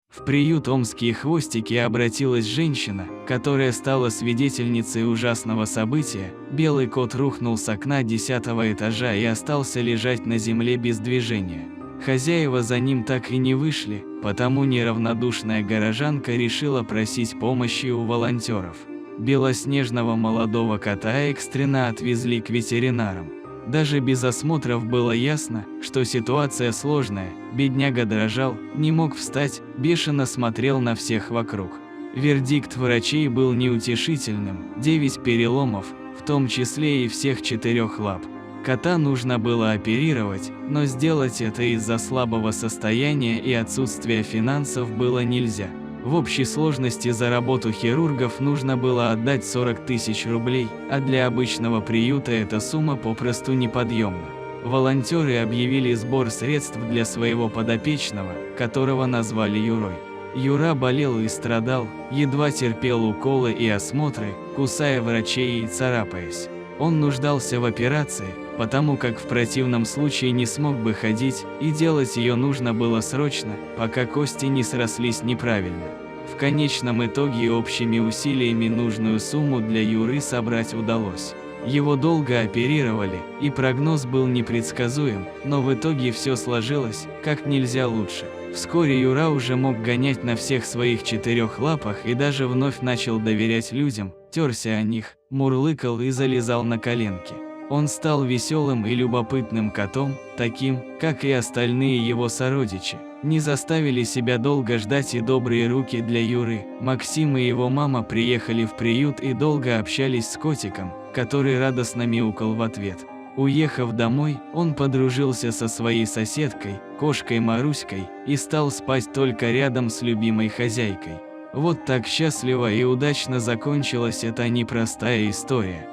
В приют «Омские хвостики» обратилась женщина, которая стала свидетельницей ужасного события. Белый кот рухнул с окна 10-го этажа и остался лежать на земле без движения. Хозяева за ним так и не вышли, потому неравнодушная горожанка решила просить помощи у волонтеров. Белоснежного молодого кота экстренно отвезли к ветеринарам. Даже без осмотров было ясно, что ситуация сложная. Бедняга дрожал, не мог встать, бешено смотрел на всех вокруг. Вердикт врачей был неутешительным: 9 переломов, в том числе и всех 4 лап. Кота нужно было оперировать, но сделать это из-за слабого состояния и отсутствия финансов было нельзя. В общей сложности за работу хирургов нужно было отдать 40 тысяч рублей, а для обычного приюта эта сумма попросту неподъемна. Волонтеры объявили сбор средств для своего подопечного, которого назвали Юрой. Юра болел и страдал, едва терпел уколы и осмотры, кусая врачей и царапаясь. Он нуждался в операции, потому как в противном случае не смог бы ходить, и делать ее нужно было срочно, пока кости не срослись неправильно. В конечном итоге общими усилиями нужную сумму для Юры собрать удалось. Его долго оперировали, и прогноз был непредсказуем, но в итоге все сложилось как нельзя лучше. Вскоре Юра уже мог гонять на всех своих 4 лапах и даже вновь начал доверять людям, терся о них, мурлыкал и залезал на коленки. Он стал веселым и любопытным котом, таким, как и остальные его сородичи. Не заставили себя долго ждать и добрые руки для Юры. Максим и его мама приехали в приют и долго общались с котиком, который радостно мяукал в ответ. Уехав домой, он подружился со своей соседкой, кошкой Маруськой, и стал спать только рядом с любимой хозяйкой. Вот так счастливо и удачно закончилась эта непростая история.